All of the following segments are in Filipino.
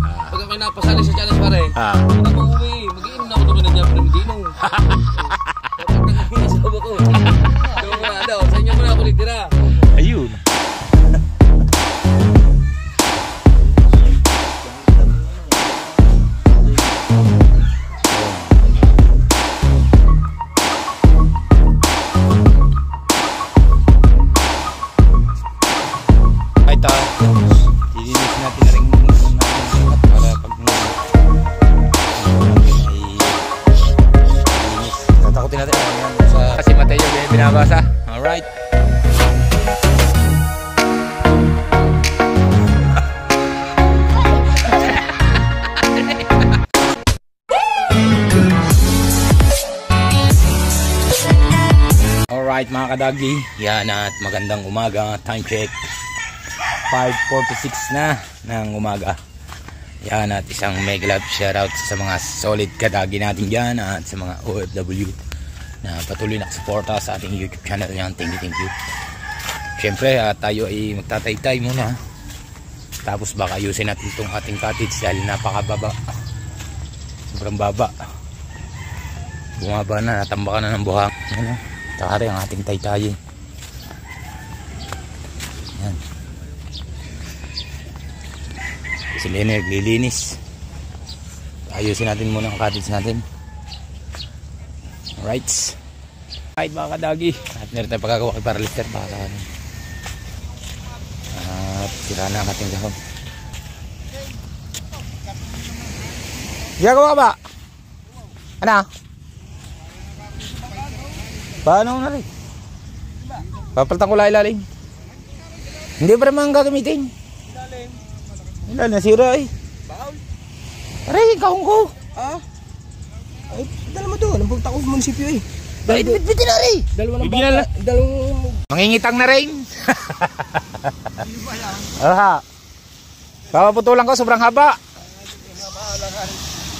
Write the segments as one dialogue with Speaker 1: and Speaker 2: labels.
Speaker 1: Pagka may napasali sa challenge pare. Pagka mag-uwi, mag-iinom na ako doon na dyan, pero hindi mo. Sabi ko. So muna daw, sa inyo muna ako litira.
Speaker 2: Ayun. Binabasa. Alright. Alright mga kadagi. Yan at magandang umaga. Time check. 5:46 na ng umaga. Yan at isang mega love shoutout sa mga solid kadagi natin dyan at sa mga OFW na patuloy na suporta sa ating YouTube channel yan. Thank you. Siyempre tayo ay magtataytay muna. Tapos baka ayusin natin itong ating cottage dahil napakababa. Sobrang baba. Bumaba na, natambakan na ng buhang. Yan o. Takari ang ating taytay. Yan. Si Lene naglilinis. Ayusin natin muna ang cottage natin. Alright. Alright mga kadagi. At meron tayong pagkagawa kay Paralister. At sira na ang ating gahon. Gagawa ka ba? Ano? Paano na rin? Papalitan ko lalim. Hindi pa naman gagamitin. Ilan nasira eh. Aray, kahong ko.
Speaker 3: Ay, dala mo doon. Ang pagtako sa munisipyo eh.
Speaker 2: Ay, bitbitin na rin.
Speaker 3: Dalawang
Speaker 2: mangingitang na rin. Aha. Papaputulan ko, sobrang haba.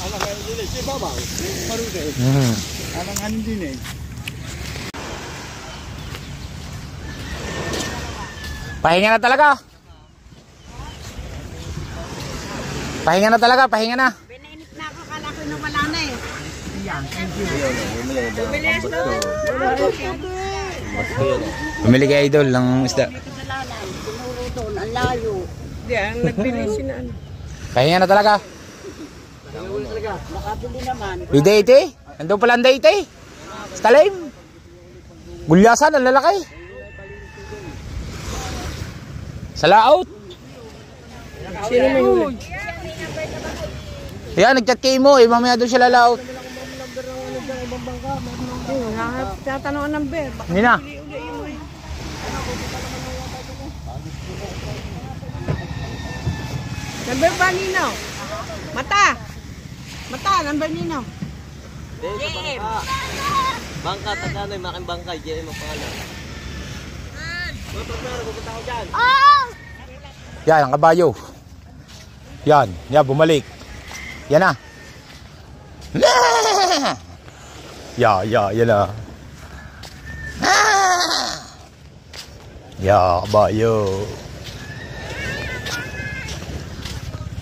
Speaker 3: alangan din eh. Si babaw. Parude. Alangan din eh.
Speaker 2: Pahinga na talaga. Pahinga na talaga, pahinga na.
Speaker 4: Binainit na ako, kala ko nung wala na eh.
Speaker 2: Bumili kay Idol ng isda.
Speaker 4: Tinuro doon, ang layo.
Speaker 5: Di, ang nagbili siya na.
Speaker 2: Pahinga na talaga.
Speaker 4: Nakabili naman.
Speaker 2: Yung date, andun pala ang date. Stalim. Gulyasan, ang lalaki. Sa layout.
Speaker 5: Sino may huli?
Speaker 2: Yan, nag-chat kay mo eh. Mamaya doon siya lalaot.
Speaker 5: Tatanong ng bear.
Speaker 2: Hindi na.
Speaker 5: Number ba nino? Mata! Mata, number nino?
Speaker 4: JM.
Speaker 1: Bangka, tanda na yung making bangka. JM ang pangalan.
Speaker 2: Yan, ang kabayo. Yan, yan, bumalik. Yan na. Yan na. Kabayo.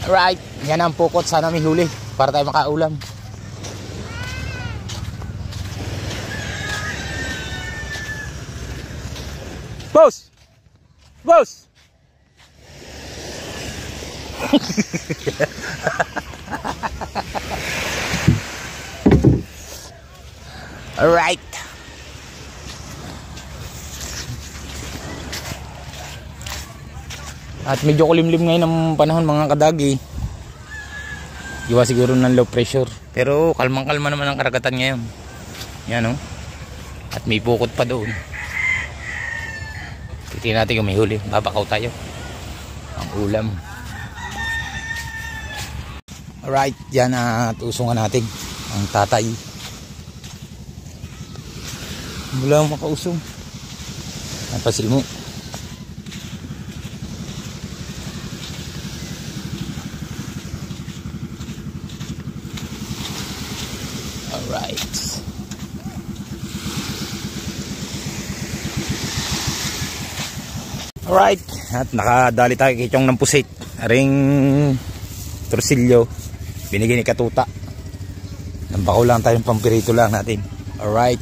Speaker 2: Alright, yan ang pukot. Sana may huli para tayo makaulam. Boss! Boss! Alright. At medyo kulimlim ngayon ang panahon mga kadagi. Iwa siguro ng low pressure. Pero kalmang-kalma naman ang karagatan ngayon. Yan o. At may pukot pa doon. Titignan natin kung may huli. Babakaw tayo. Ang ulam. Alright. Yan at usungan natin. Ang tatay. Wala akong makausong. Napasil mo. Alright. Alright. At nakadali tayo kay Chong ng pusit. Aring torsilyo. Binigay ni Katuta. Nambakaw lang tayong pampirito lang natin. Alright.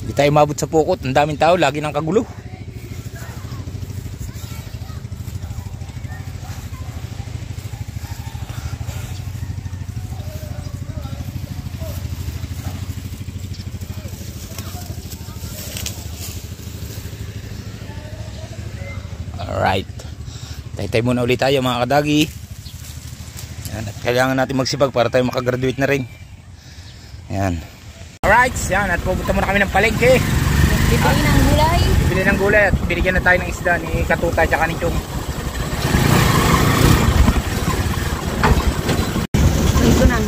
Speaker 2: Hindi tayo mabot sa pukot. Ang daming tao, lagi nang kagulo. Alright. Tay-tay muna ulit tayo mga kadagi. Yan, at kailangan natin magsipag para tayo makagraduate na rin. Yan. Alright, yan. At pupunta muna kami ng palengke.
Speaker 5: Bibili ng gulay.
Speaker 2: Bibili ng gulay at binigyan na tayo ng isda ni Katuta at ni Chong.
Speaker 5: Ito na.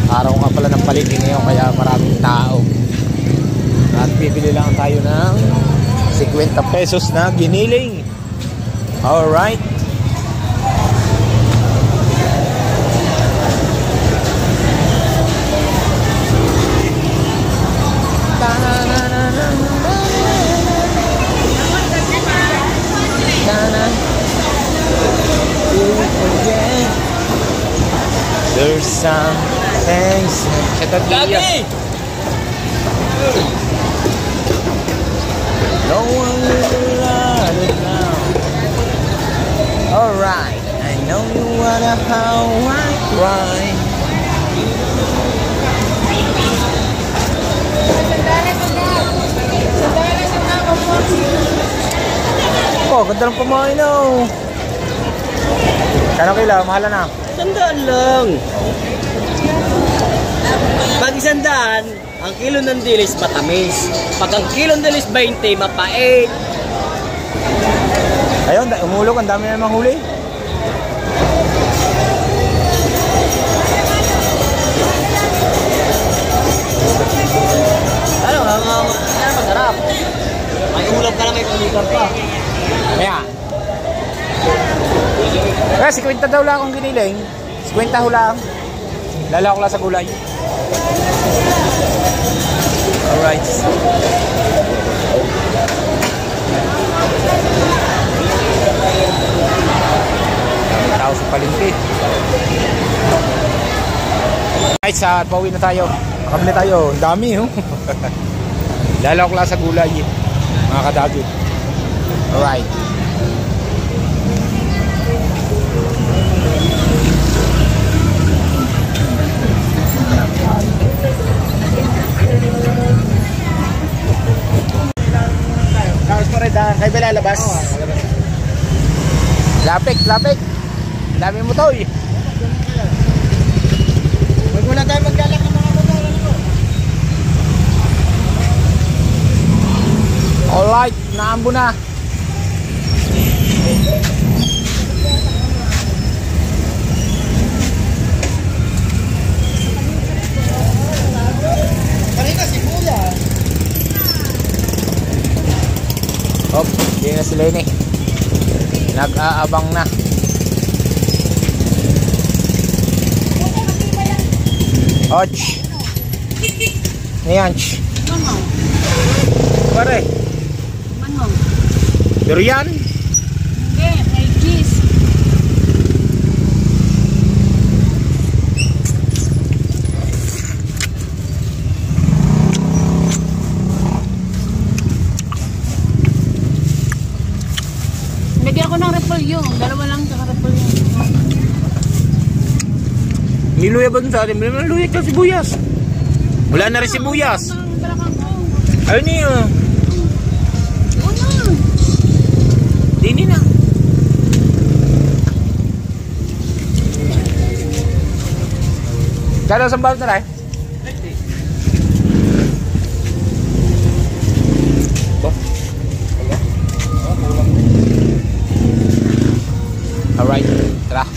Speaker 2: Araw nga pala ng palengke ngayon kaya maraming tao. At bibili lang tayo ng 50 pesos na giniling. Alright. There's some things that
Speaker 1: Gagi!
Speaker 2: no one will let it down. Alright, I know you wanna how I cry. Oh, ganda ng kumain oh. Kano kila? Mahala na.
Speaker 3: 100 lang. Pag 100, ang kilo ng dilis matamis. Pag ang kilo ng dilis 20, mapait.
Speaker 2: Ayun, umulog. Ang dami na namang huli.
Speaker 3: Ano, masarap. May ulam ka na, may kulikan pa.
Speaker 2: Kaya. Kaya 50 daw lang akong giniling. 50 ho lang. Lalako lang sa gulay. Alright. Tao sa palengke. Alright, sa pauwi na tayo. Makabili tayo. Ang dami oh. Lalako lang sa gulay. Mga kadagi. Alright. Tapos pa rin kayo ba lalabas? Lapik, lapik. Dami mo to eh.
Speaker 3: Huwag mo na tayo maglalak ng mga motor.
Speaker 2: Alright, naambo na.
Speaker 3: Kanina si Kuya.
Speaker 2: Oh, hindi na sila yun eh. Nag-aabang na. Och. Niyanch.
Speaker 5: Manong.
Speaker 2: Pare.
Speaker 5: Manong.
Speaker 2: Durian.
Speaker 5: Hindi, may cheese. Lagyan ko ng repolyo. Dalawa lang sa repolyo.
Speaker 2: Niluya ba dun sa atin? May luya ka sibuyas. Wala na rin sibuyas. Ayun niyo.
Speaker 5: Una.
Speaker 2: Dini na. Kano sa balot na rin? Alright, tara.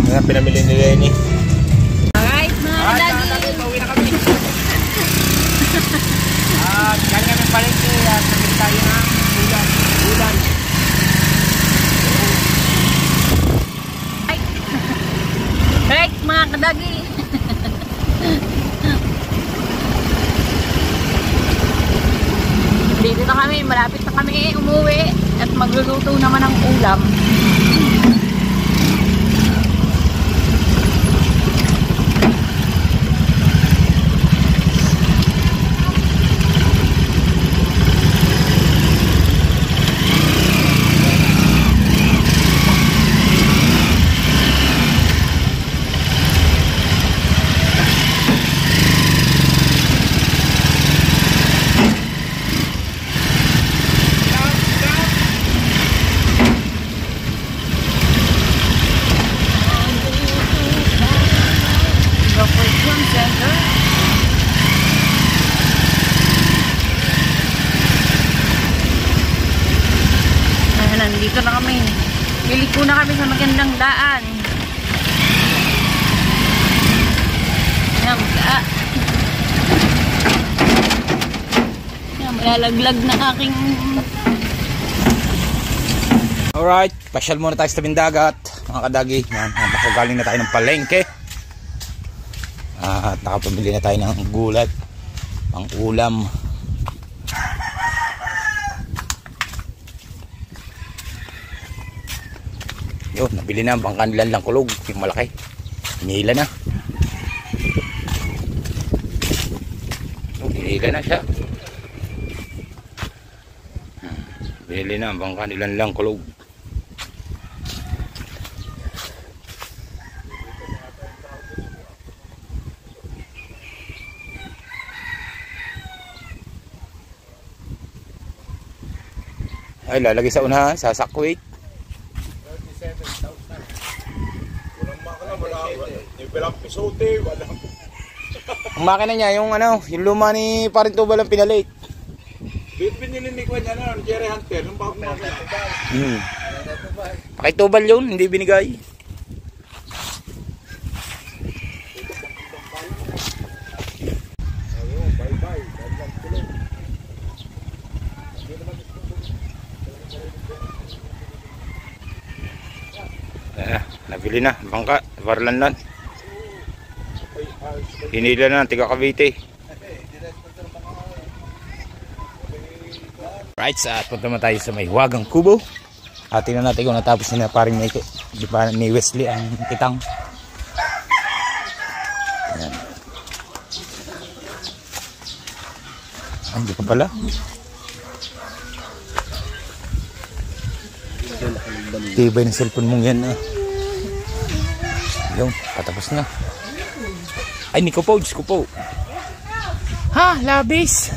Speaker 2: Ayan, pinamili ni Lenny.
Speaker 5: Alright, mga kadagi.
Speaker 2: Pauwi na kami. Galing kami palengke at nabili tayo ng ulan.
Speaker 5: Right, mga kadagi. Dito na kami, malapit na kami umuwi at magluluto naman ng ulam. Nandito na kami. Liliko na kami sa magandang daan. Ayan, malalaglag na aking...
Speaker 2: Alright, pasyal muna tayo sa tabing dagat. Mga kadagi, galing na tayo ng palengke. At nakapamili na tayo ng gulat, pang ulam. Yun, nabili na ang bangkanilan lang kulog, yung malaki. Hinila na. Hinila na siya. Bili na ang bangkanilan lang kulog. Ay, lalagay sa unahan, sa sakwit. Ang makina niya, yung ano, yung luma ni Paring Tubal ang pinalit.
Speaker 6: Binili ni Kuya ano, Jerry Hunter, nung bagong makina.
Speaker 2: Pakitubal yun, hindi binigay. Nabili na, bangka, Barlanlan. Hinila na, tiga Cavite. Right, sa punta naman tayo sa may Wagang Kubo. At tingnan natin kung natapos na paring ni Wesley ang kitang. Ayan. Hindi pa pala. Tibay ng cellphone mong yan. Yung, patapos na. Ay, Nico po, Diyos ko po. Ha, labis.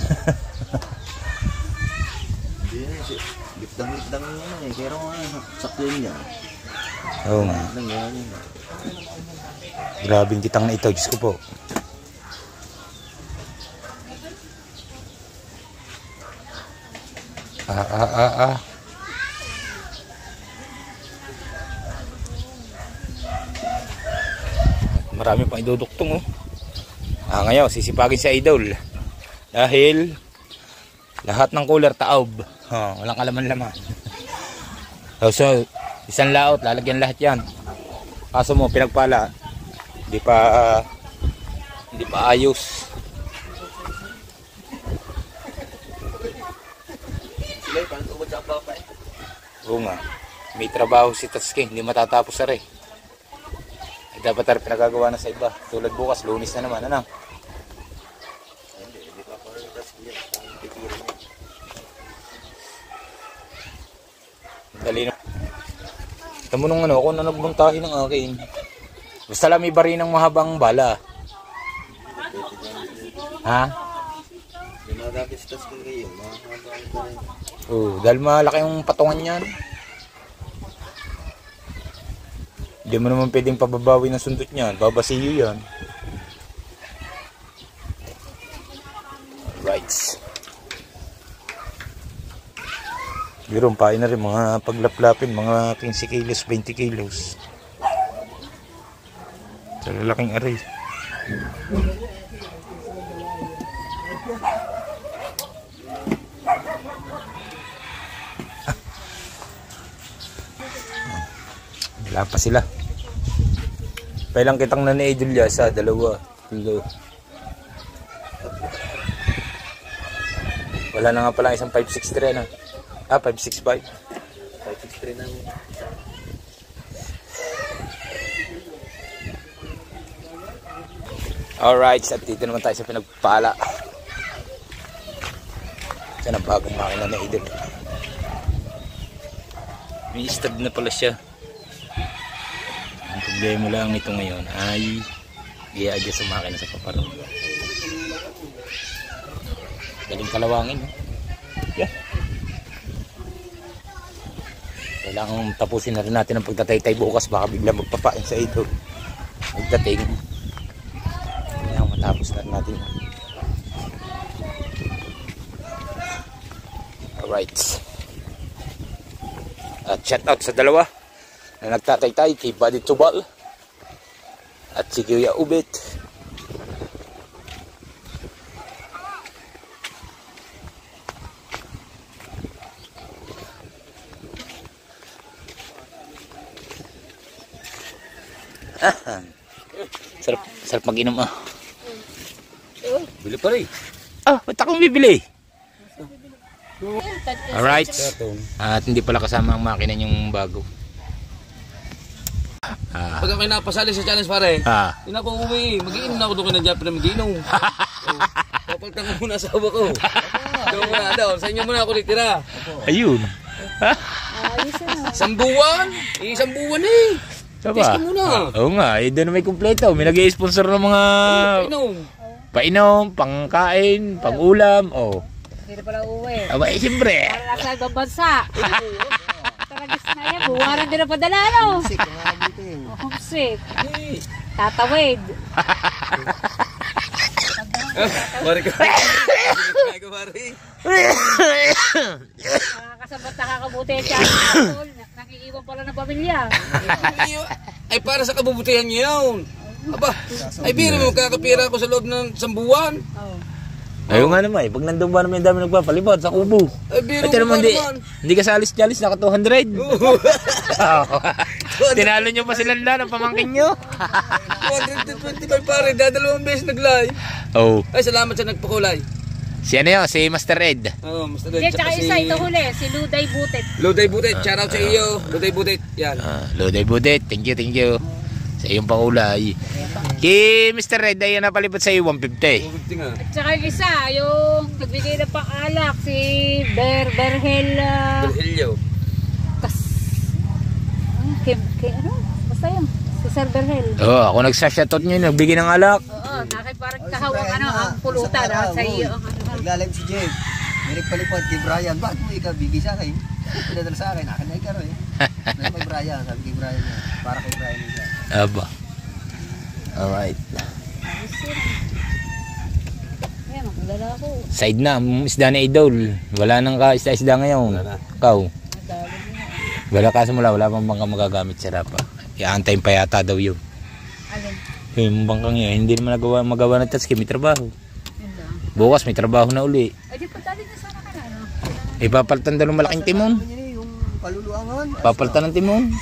Speaker 3: Gitdang-gitdang yun eh. Kaya sakto yun niya.
Speaker 2: Oo nga. Grabing kitang na ito, Diyos ko po. Marami pang iduduktong oh. Ngayon, sisipagin si Idol. Dahil lahat ng cooler taob. Walang kalaman-laman. So, isang laot, lalagyan lahat yan. Kaso mo, pinagpala. Hindi pa ayos. Oo nga. May trabaho si Tatsuki, hindi matatapos na rin. Dapat tayo pinagagawa na sa iba. Tulad bukas, Lunes na naman. Ano? Dali na. Tamo nung ano, ako na nagbuntahin ng akin. Basta lang may bari ng mahabang bala. Ha? Oo, dahil malaki yung patungan yan. Hindi mo naman pwedeng pababawi ng sundot niyan. Babasiyo yan. Alright. Meron pa na rin mga paglaplapin, mga 15 kilos, 20 kilos. Sa lalaking aray. Wala pa sila. Pailang kitang na ni Idol sa dalawa. Wala na nga pala isang 563 na. 565. 563 na. Alright, at dito naman tayo sa pinagpala. Yan ang bagong makina na Idol. May stud na pala siya. Ang problema lang ito ngayon ay i-adjust sa makina sa paparong. Galing kalawangin. Yeah. Kailangan tapusin na rin natin ang pagtatay-tay bukas. Baka bigla magpapain sa ito. Magdating. Kailangan matapos na rin natin. Alright. At shout out sa dalawa na nagtatay-tay kay Buddy Tubal at si Kuya Ubit. Sarap mag-inom ah.
Speaker 1: Bili pa rin.
Speaker 2: Ba't akong bibili? Alright. At hindi pala kasama ang makina yung bago.
Speaker 1: Pag ako napasali sa challenge pare, hindi na ako umuwi. Mag-iinom na ako doon na dyan, pero mag-iinom. Papalitan ko muna asawa ko. Doon muna daw, sa inyo muna ako litira.
Speaker 2: Ayun.
Speaker 1: Isang buwan? Isang buwan eh. Test ko muna.
Speaker 2: Oo nga, doon na may kumpleto. May nag-i-sponsor ng mga painom, pangkain, pangulam.
Speaker 4: Hindi pala uwi.
Speaker 2: Aba, siyempre.
Speaker 4: Para sa ibang bansa. Taragis na yan. Buwaran din ang padala, no? Homesick. Tatawid.
Speaker 1: Mari ka. Mari.
Speaker 4: Nakakasabat nakakabuti siya. Nakiiwan pala ng pamilya.
Speaker 1: Ay para sa kabubutihan niyo yun. Aba, ay biro mo kakapira ako sa loob ng isang buwan.
Speaker 2: Ayun nga naman pag nandun ba naman yung dami nagpapalibot sa kubo.
Speaker 1: Ay biro mo
Speaker 2: naman
Speaker 1: naman.
Speaker 2: Hindi ka salis-jalis, naka 200. Tinalo nyo pa silang ng pamangkin nyo.
Speaker 1: 225 pare, dadalawang beses nag-live. Ay salamat sa nagpakulay.
Speaker 2: Si ano yun? Si Master Ed.
Speaker 1: Master Ed.
Speaker 4: Hindi, tsaka isa ito huli, si Luday Butet.
Speaker 1: Luday Butet, shout out sa iyo. Luday Butet, yan.
Speaker 2: Luday Butet, thank you. Sa iyong pakulay. Kay Mr. Red, ay napalipot sa iyo 150.
Speaker 4: At saka yung isa, yung nagbigay ng pang-alak, si
Speaker 1: Berhelio.
Speaker 4: Ano? Basta yun. Si Sir Berhel.
Speaker 2: Ako nagsashoutout nyo, nagbigay ng alak.
Speaker 4: Oo, nakay parang kahawang ang pulutan sa iyo.
Speaker 3: Naglalim si Jeb. May nagpalipot kay Brian. Bakit mo ikaw bigay sa akin? Pinadala sa akin. Akin na ikaw eh. Kay Brian. Sabi kay Brian niya. Para kay Brian niya.
Speaker 2: Aba. Alright.
Speaker 4: Ayan, magdala ako.
Speaker 2: Side na, isda na Idol. Wala nang ka-isda ngayon. Ikaw. Wala kaso wala pang bangka magagamit sa rapa. Iaantayin pa yata daw yun.
Speaker 4: Alin?
Speaker 2: Yung bangkang yun, hindi naman magawa ng task, may trabaho. Bukas may trabaho na uli.
Speaker 4: Ay, di pa dali na sana ka na, no?
Speaker 2: Ipapalitan daw ng malaking timon.
Speaker 3: Yung paluluangan.
Speaker 2: Papalitan ng timon.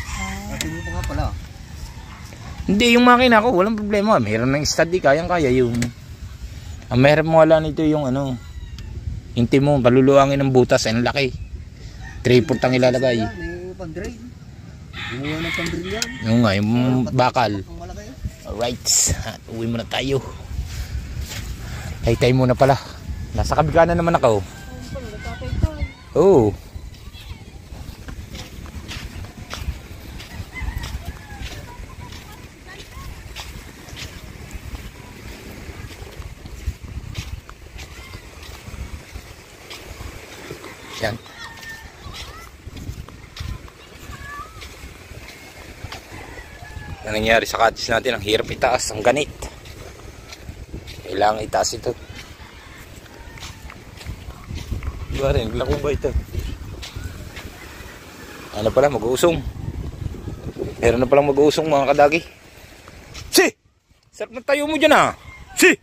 Speaker 3: Timon pa nga pala.
Speaker 2: Hindi, yung makina ko, walang problema. Mayroon ng study, kayang-kaya yung... Ang mahirap mo wala nito yung ano, yung timon, paluluangin ng butas, ay ang laki. 3-4 ang ilalagay.
Speaker 3: May pang-drain. Gumawa ng pang-drain yan.
Speaker 2: Yung nga, yung bakal. Alright, at uwi muna tayo. Tay-tay muna pala. Nasa kabikanan naman ako. Oo. Yan. Ang nangyari sa cottage natin, ang hirap itaas, ang ganit. Kailangan itaas ito. Diba rin, lako ba ito? Ano pala, mag-uusong. Meron na palang mag-uusong mga kadagi. Si! Sarap na tayo mo dyan ah! Si!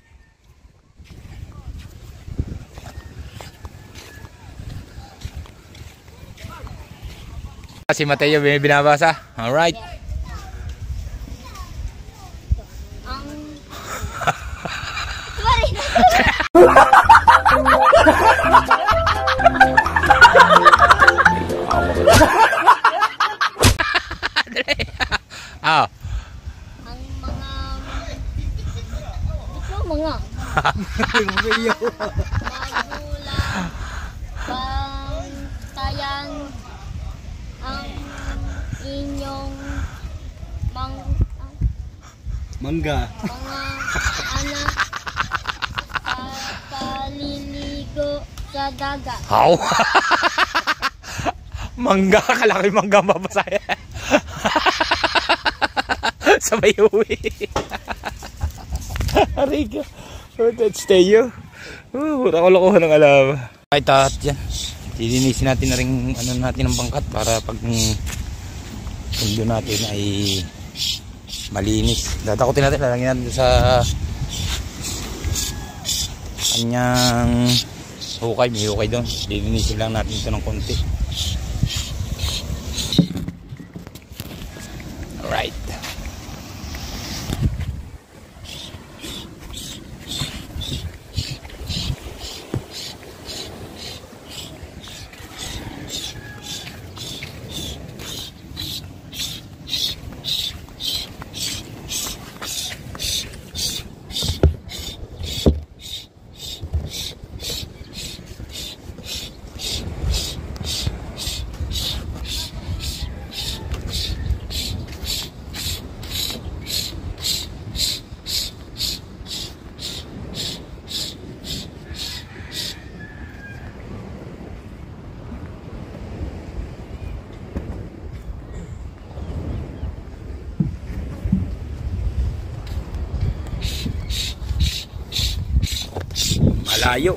Speaker 2: Si Mateo may binabasa. Alright. Ah.
Speaker 7: Ang mga magulang bantayan ang inyong
Speaker 3: Mangga.
Speaker 7: mga anak paliligo sa dagat.
Speaker 2: How? Mangga, kalaki mangga mabasaya. Sabay uwi. Ariga. Oh, that's Teo. Pura ko lokohan ng alam. Ay, taat dyan. Dilinisin natin na rin ano natin ng bangkat para pag sundo natin ay malinis. Datakutin natin, lalagyan natin sa kanyang hukay. May hukay doon. Dilinisin lang natin ito ng konti. Alright. Malayo.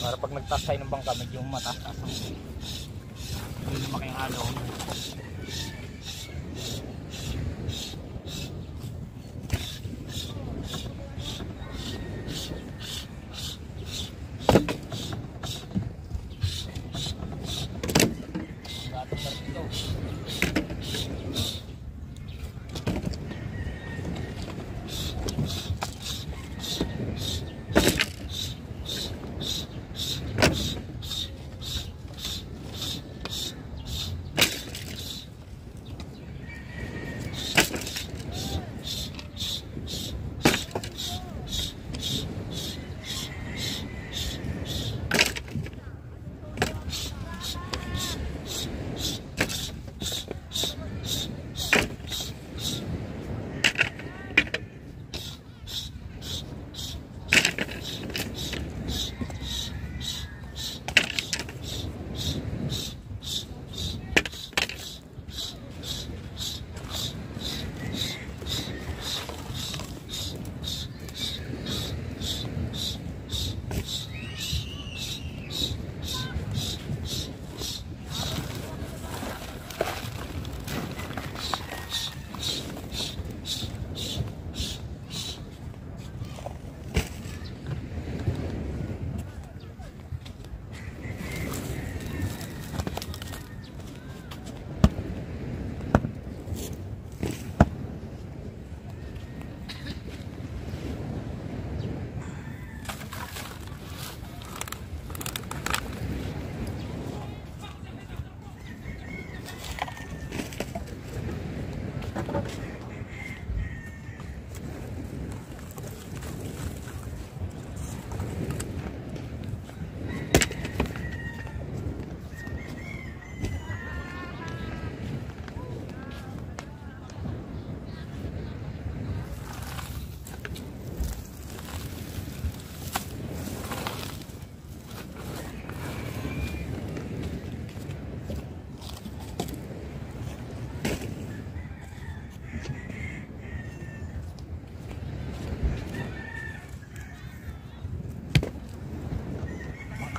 Speaker 2: Para pag nagtasay ng bangka, medyo mataas ang hindi lumaki ang alaw.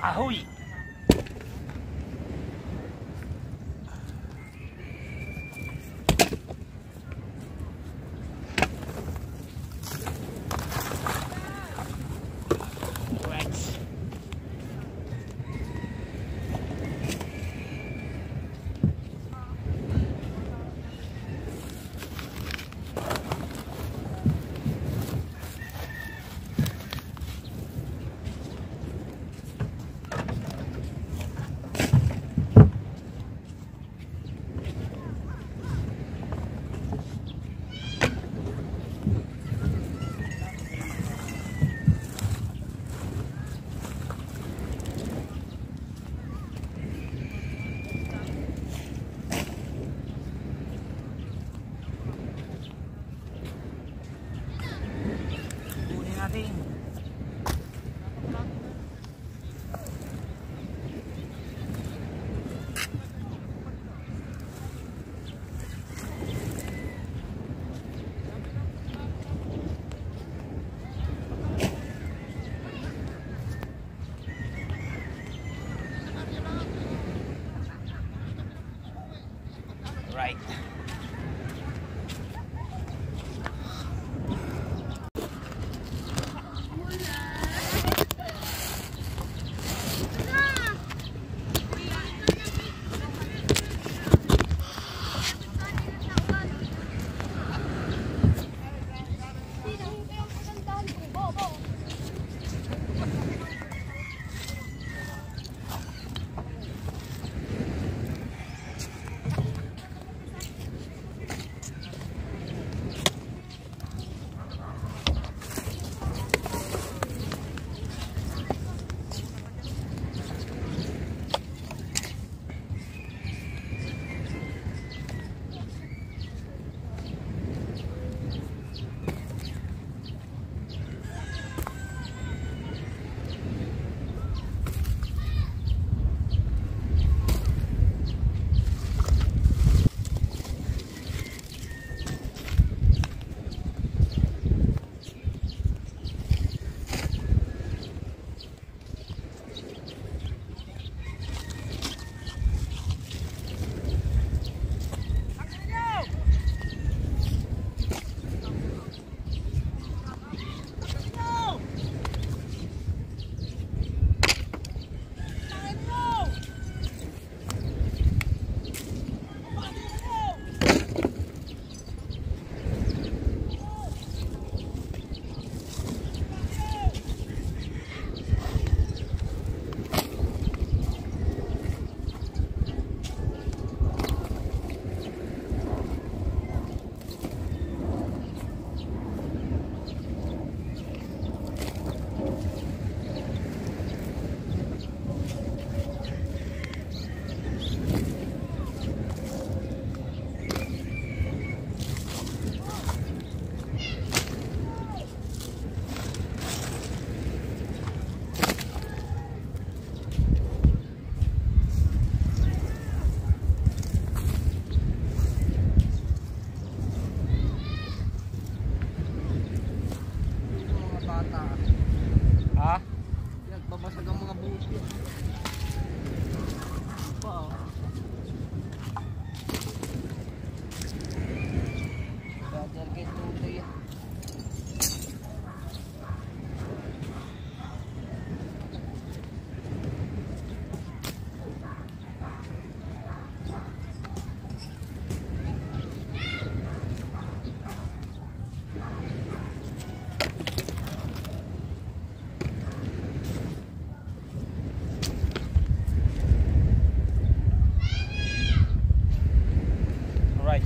Speaker 2: Ahoy! Right.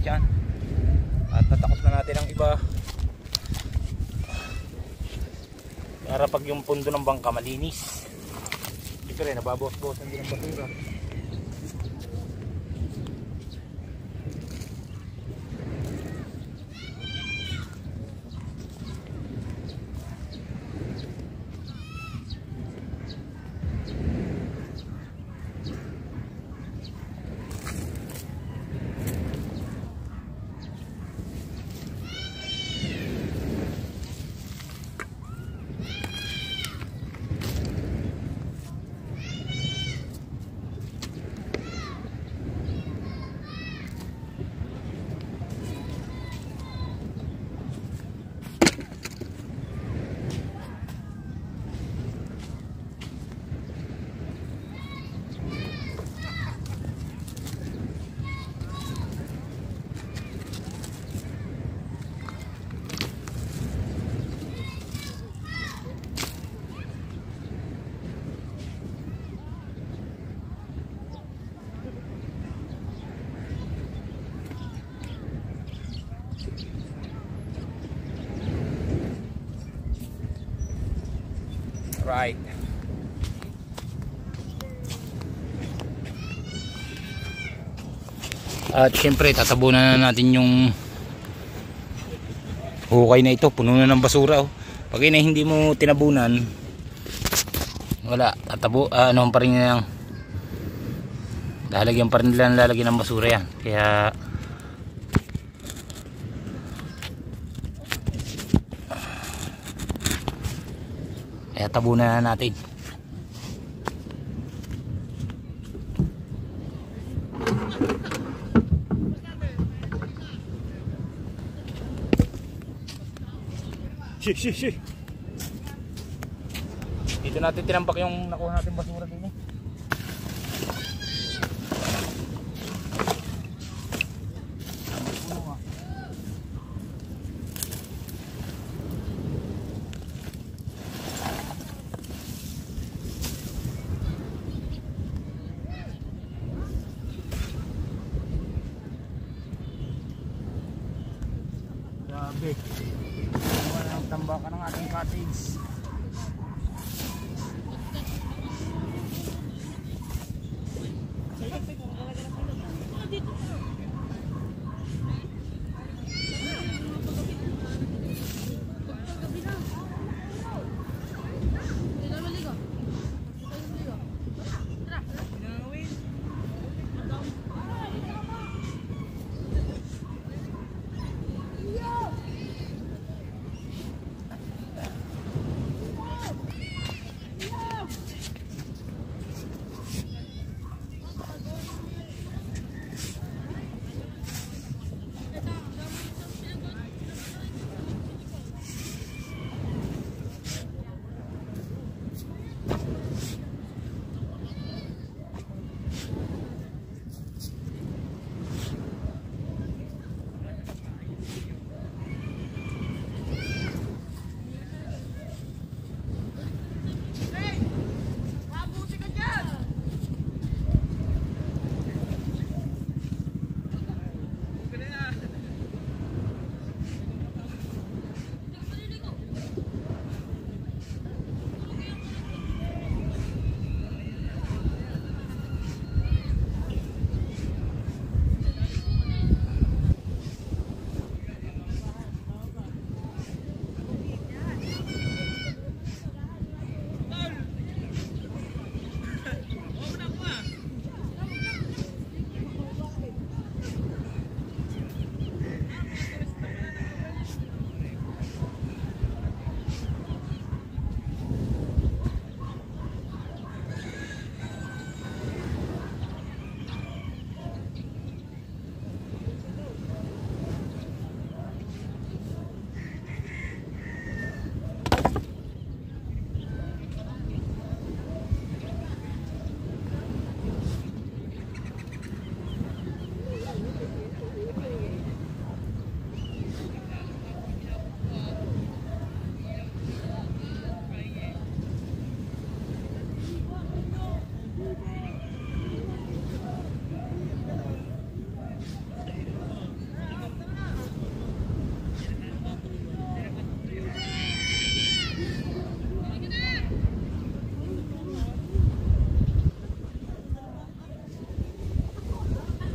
Speaker 2: Yan. At natakot na natin ang iba para pag yung pundo ng bangka malinis. Ito rin, nababawas-bawasan din ang basura. Right. At syempre tatabunan na natin yung hukay na ito. Puno na ng basura. Pag hindi mo tinabunan, wala. Ano pa rin yan. Lalagyan pa rin nila, lalagyan ng basura yan. Kaya tabunan na natin. Dito natin tinampak yung nakuha natin basura din eh. Grabe. Wala nang tambakan ng ating cottage.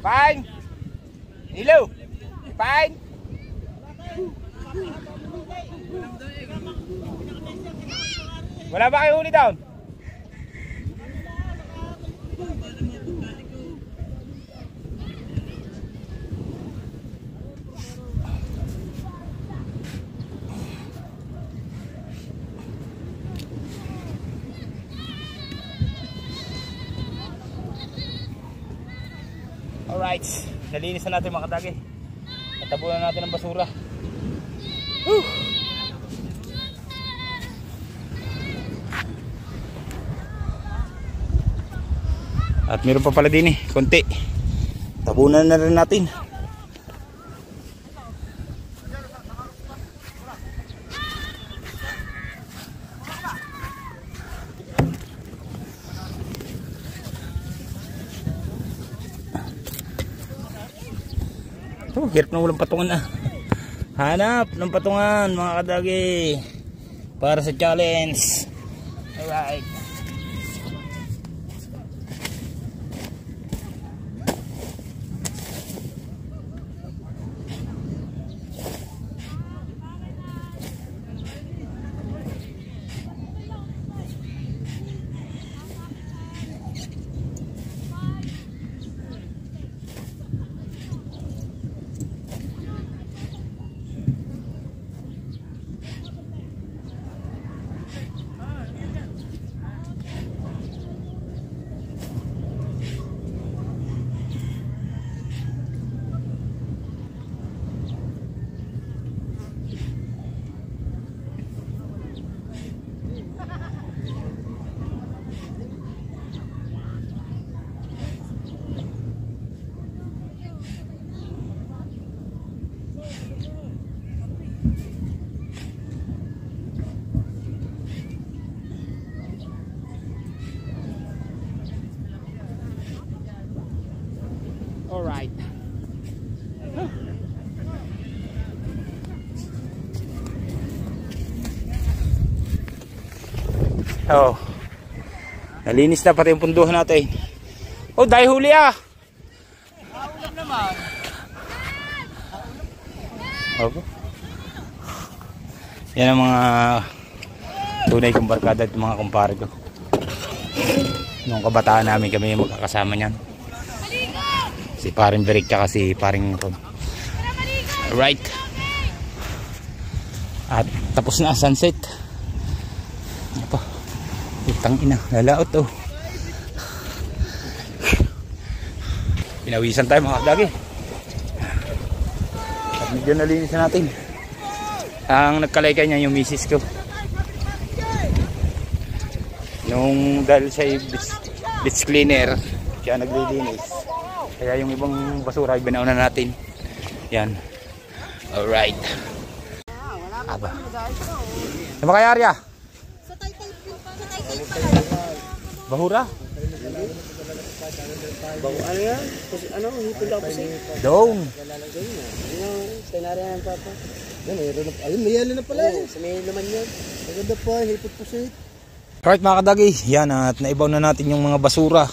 Speaker 2: Fine. Hello. Fine. Wala ba kayo huli down? Alright, nalinis na natin mga kadagi. Natabunan natin ang basura. Whew. At meron pa pala din konti. Tabunan na rin natin. Hirap na walang patungan na. Hanap ng patungan mga kadagi para sa challenge. Alright. Alright. Oh. Nalinis na pati yung punduhan natin. Oh, dahil huli ah.
Speaker 3: Naulam naman.
Speaker 2: Okay. Yan ang mga tunay kong barkada at mga kumpare ko. Noong kabataan namin kami magkakasama niyan. Si paring Berik tsaka si paring Ron. Alright. At tapos na sunset. Apa? Utang ina, lalaot oh. Pinawisan tayo mga kadagi. At medyo nalinis na natin. Ang nagkalaykay niya yung misis ko. Nung dahil siya beach cleaner, siya naglilinis. Kaya yung ibang basura ay binauna natin. Yan. Alright. Aba. Sama kaya Arya?
Speaker 7: Sa taytay pala.
Speaker 2: Bahura?
Speaker 3: Ano yan? Ano? Hipon daw po siya.
Speaker 2: Dong.
Speaker 3: Senarya ng papa. Yan, ayun, may yelo na pala eh. Sa may laman yan. Maganda pa, hipot po siya.
Speaker 2: Alright mga kadagi. Yan at naibaw na natin yung mga basura.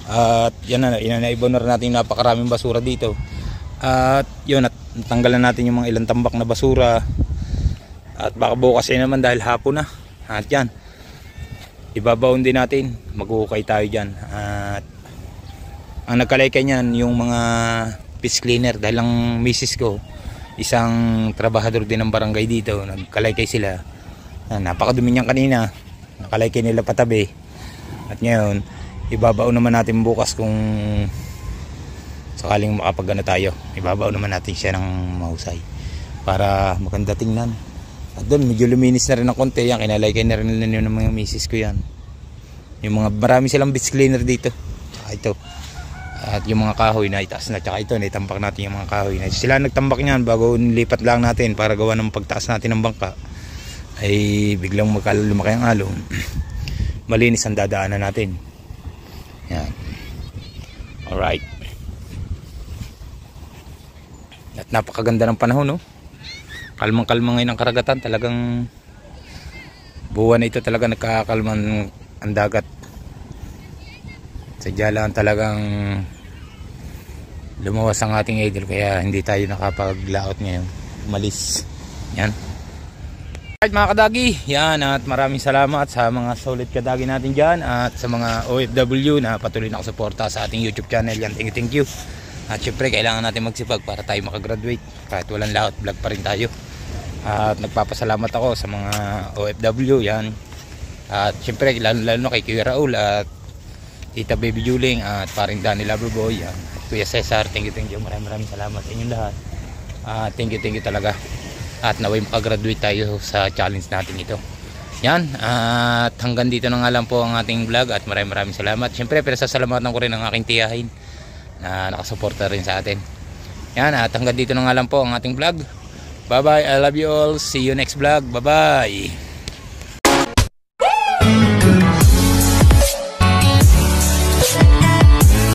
Speaker 2: At yan na, naibaw na rin natin yung napakaraming basura dito. At yun, at tanggalan natin yung mga ilang tambak na basura. At baka bukas ay naman dahil hapon na. At yan, ibabaon din natin, maghuhukay tayo dyan. At ang nagkalaykay niyan yung mga beach cleaner. Dahil ang misis ko isang trabahador din ng barangay dito, nagkalaykay sila. Napakadumi niyan kanina, nakalaykay nila patabi. At ngayon ibabaon naman natin bukas kung sakaling makapagana tayo. Ibabaon naman natin siya ng mahusay para maganda tingnan. At doon medyo luminis na rin ng konti. Yan, kinalaykay na rin nila ng mga misis ko yan. Yung mga marami silang beach cleaner dito. Tsaka ito. At yung mga kahoy na itaas na. Tsaka ito, naitampak natin yung mga kahoy na. Sila nagtambak niyan bago nilipat lang natin para gawa ng pagtaas natin ng bangka. Ay biglang lumaki ang alon. Malinis ang dadaanan natin. Yan. Alright. At napakaganda ng panahon, no? Kalmang-kalmang ngayon ang karagatan. Talagang buwan na ito talaga nagkakalman ang dagat. Sadya lang talagang lumawas ang ating idol. Kaya hindi tayo nakapaglaot ngayon. Umalis. Yan. Alright mga kadagi, yan, at maraming salamat sa mga solid kadagi natin dyan at sa mga OFW na patuloy na suporta sa ating YouTube channel. Yan, thank you. At syempre kailangan natin magsipag para tayo makagraduate. Kahit walang laot, vlog pa rin tayo. At nagpapasalamat ako sa mga OFW yan. At syempre lalo na kay Kuya Raul at Tita Baby Juling at paring Danny Loverboy yan. Kuya Cesar, thank you. Maraming salamat sa inyong lahat. Thank you talaga. At naway makagraduate tayo sa challenge natin ito. Yan, at hanggang dito na nga lang po ang ating vlog at maraming salamat. Siyempre, pero sasalamatan ko rin ang aking tiyahin na nakasuporta rin sa atin. Yan, at hanggang dito na nga lang po ang ating vlog. Bye bye, I love you all. See you next vlog. Bye bye.